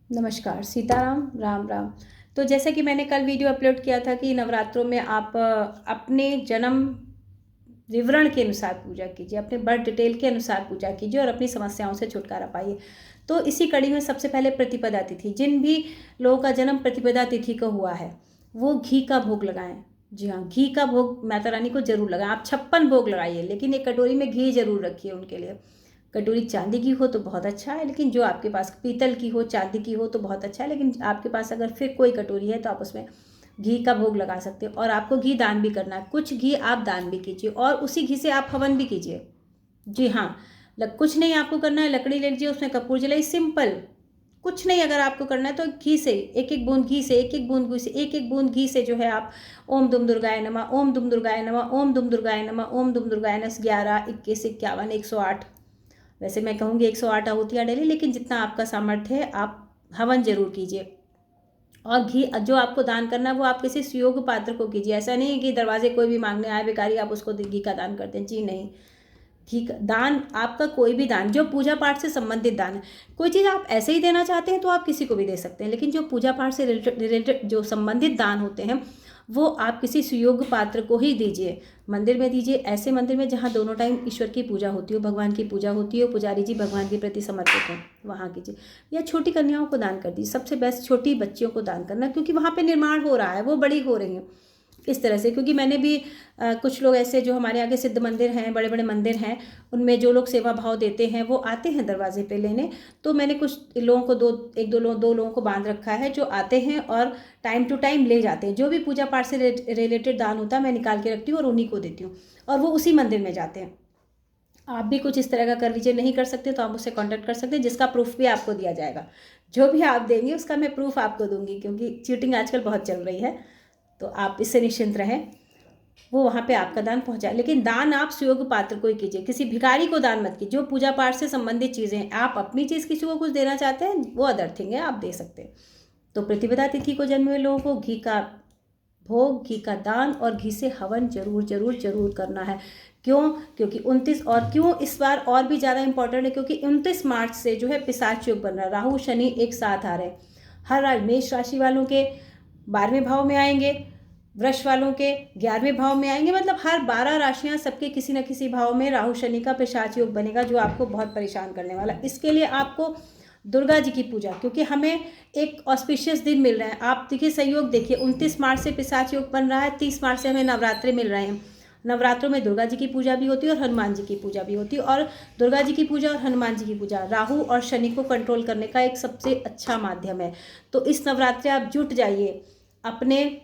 नमस्कार, सीताराम, राम राम। तो जैसे कि मैंने कल वीडियो अपलोड किया था कि नवरात्रों में आप अपने जन्म विवरण के अनुसार पूजा कीजिए, अपने बर्थ डिटेल के अनुसार पूजा कीजिए और अपनी समस्याओं से छुटकारा पाइए। तो इसी कड़ी में सबसे पहले प्रतिपदा तिथि, जिन भी लोगों का जन्म प्रतिपदा तिथि को हुआ है वो घी का भोग लगाएं। जी हाँ, घी का भोग माता रानी को जरूर लगाएं। आप 56 भोग लगाइए, लेकिन एक कटोरी में घी जरूर रखिए उनके लिए। कटोरी चांदी की हो तो बहुत अच्छा है, लेकिन जो आपके पास पीतल की हो, चांदी की हो तो बहुत अच्छा है, लेकिन आपके पास अगर फिर कोई कटोरी है तो आप उसमें घी का भोग लगा सकते हो। और आपको घी दान भी करना है, कुछ घी आप दान भी कीजिए और उसी घी से आप हवन भी कीजिए। जी हाँ, कुछ नहीं आपको करना है, लकड़ी ले लीजिए, उसमें कपूर जलाई, सिंपल। कुछ नहीं अगर आपको करना है तो घी से एक एक बूंद घी से, एक एक बूंद घी से, एक एक बूंद घी से जो है आप ओम दुम दुर्गाय नमः, ओम दुम दुर्गाय नमः, ओम दुम दुर्गाय नमः, ओम दुम दुर्गाय नमः 11, 21, 51, 108। वैसे मैं कहूँगी 108 आहुतियाँ डेली, लेकिन जितना आपका सामर्थ्य है आप हवन जरूर कीजिए। और घी जो आपको दान करना है वो आप किसी सुयोग्य पात्र को कीजिए। ऐसा नहीं है कि दरवाजे कोई भी मांगने आए भिखारी आप उसको घी का दान करते हैं, जी नहीं। घी का दान, आपका कोई भी दान जो पूजा पाठ से संबंधित दान है, कोई चीज़ आप ऐसे ही देना चाहते हैं तो आप किसी को भी दे सकते हैं, लेकिन जो पूजा पाठ से रिलेटेड जो संबंधित दान होते हैं वो आप किसी सुयोग्य पात्र को ही दीजिए। मंदिर में दीजिए, ऐसे मंदिर में जहाँ दोनों टाइम ईश्वर की पूजा होती हो, भगवान की पूजा होती हो, पुजारी जी भगवान के प्रति समर्पित हैं, वहाँ कीजिए। या छोटी कन्याओं को दान कर दीजिए, सबसे बेस्ट छोटी बच्चियों को दान करना, क्योंकि वहाँ पे निर्माण हो रहा है, वो बड़ी हो रही हैं इस तरह से। क्योंकि मैंने भी कुछ लोग ऐसे जो हमारे आगे सिद्ध मंदिर हैं, बड़े बड़े मंदिर हैं, उनमें जो लोग सेवा भाव देते हैं वो आते हैं दरवाजे पे लेने। तो मैंने कुछ लोगों को दो लोगों को बांध रखा है जो आते हैं और टाइम टू टाइम ले जाते हैं। जो भी पूजा पाठ से रिलेटेड दान होता है मैं निकाल के रखती हूँ और उन्हीं को देती हूँ, और वो उसी मंदिर में जाते हैं। आप भी कुछ इस तरह का कर लीजिए। नहीं कर सकते तो आप मुझसे कांटेक्ट कर सकते हैं, जिसका प्रूफ भी आपको दिया जाएगा। जो भी आप देंगे उसका मैं प्रूफ आपको दूंगी, क्योंकि चीटिंग आजकल बहुत चल रही है। तो आप इससे निश्चिंत रहें, वो वहाँ पे आपका दान पहुँचाए। लेकिन दान आप सुयोग्य पात्र को ही कीजिए, किसी भिखारी को दान मत कीजिए। जो पूजा पाठ से संबंधित चीज़ें हैं, आप अपनी चीज़ किसी को कुछ देना चाहते हैं वो अदर थिंग है, आप दे सकते हैं। तो प्रतिपदा तिथि को जन्मे हुए लोगों को घी का भोग, घी का दान और घी से हवन जरूर जरूर जरूर करना है। क्यों? क्योंकि 29 और क्यों इस बार और भी ज़्यादा इंपॉर्टेंट है, क्योंकि 29 मार्च से जो है पिशाच योग बन रहा है, राहु शनि एक साथ आ रहे हैं। हर मेष राशि वालों के 12वें भाव में आएंगे, वृष वालों के 11वें भाव में आएंगे, मतलब हर 12 राशियां सबके किसी न किसी भाव में राहु शनि का पिशाच योग बनेगा, जो आपको बहुत परेशान करने वाला। इसके लिए आपको दुर्गा जी की पूजा, क्योंकि हमें एक ऑस्पिशियस दिन मिल रहे हैं। आप देखिए सहयोग देखिए, 29 मार्च से पिशाच योग बन रहा है, 30 मार्च से हमें नवरात्रे मिल रहे हैं। नवरात्रों में दुर्गा जी की पूजा भी होती है और हनुमान जी की पूजा भी होती है। और दुर्गा जी की पूजा और हनुमान जी की पूजा राहु और शनि को कंट्रोल करने का एक सबसे अच्छा माध्यम है। तो इस नवरात्रे आप जुट जाइए, अपने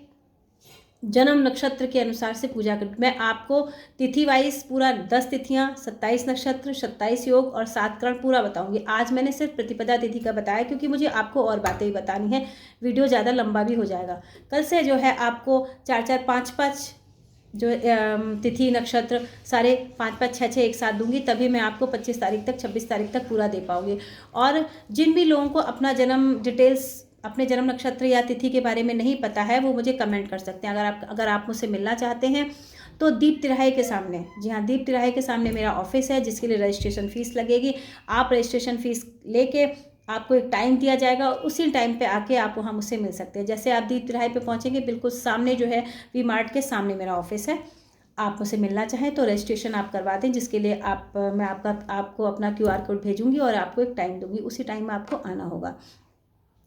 जन्म नक्षत्र के अनुसार से पूजा कर। मैं आपको तिथि वाइज पूरा 10 तिथियां, 27 नक्षत्र, 27 योग और 7 करण पूरा बताऊंगी। आज मैंने सिर्फ प्रतिपदा तिथि का बताया, क्योंकि मुझे आपको और बातें भी बतानी है, वीडियो ज़्यादा लंबा भी हो जाएगा। कल से जो है आपको 4-4, 5-5 जो तिथि नक्षत्र सारे 5-5, 6-6 एक साथ दूंगी, तभी मैं आपको 25 तारीख तक, 26 तारीख तक पूरा दे पाऊंगी। और जिन भी लोगों को अपना जन्म डिटेल्स, अपने जन्म नक्षत्र या तिथि के बारे में नहीं पता है, वो मुझे कमेंट कर सकते हैं। अगर आप मुझसे मिलना चाहते हैं तो दीप तिराहे के सामने, जी हाँ, दीप तिराहे के सामने मेरा ऑफिस है, जिसके लिए रजिस्ट्रेशन फ़ीस लगेगी। आप रजिस्ट्रेशन फ़ीस लेके, आपको एक टाइम दिया जाएगा और उसी टाइम पे आके आप वहाँ मुझसे मिल सकते हैं। जैसे आप दीप तिराहे पे पहुँचेंगे, बिल्कुल सामने जो है वी मार्ट के सामने मेरा ऑफिस है। आप मुझसे मिलना चाहें तो रजिस्ट्रेशन आप करवा दें, जिसके लिए मैं आपको अपना QR कोड भेजूंगी और आपको एक टाइम दूंगी, उसी टाइम में आपको आना होगा।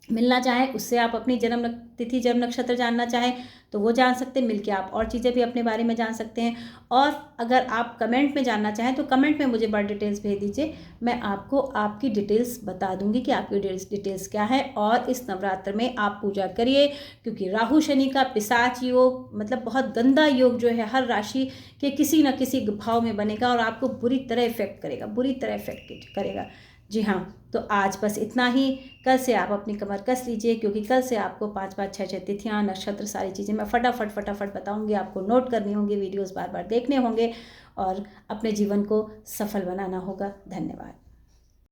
मिलना चाहें उससे, आप अपनी जन्म तिथि, जन्म नक्षत्र जानना चाहें तो वो जान सकते हैं। मिलके आप और चीज़ें भी अपने बारे में जान सकते हैं। और अगर आप कमेंट में जानना चाहें तो कमेंट में मुझे बर्थ डिटेल्स भेज दीजिए, मैं आपको आपकी डिटेल्स बता दूंगी कि आपकी डिटेल्स क्या है। और इस नवरात्र में आप पूजा करिए, क्योंकि राहु शनि का पिशाच योग, मतलब बहुत गंदा योग जो है, हर राशि के किसी न किसी भाव में बनेगा और आपको बुरी तरह इफेक्ट करेगा, बुरी तरह इफेक्ट करेगा। जी हाँ, तो आज बस इतना ही। कल से आप अपनी कमर कस लीजिए, क्योंकि कल से आपको 5-5, 6-6 तिथियां, नक्षत्र, सारी चीज़ें मैं फटाफट बताऊंगी। आपको नोट करनी होंगी, वीडियोस बार बार देखने होंगे और अपने जीवन को सफल बनाना होगा। धन्यवाद।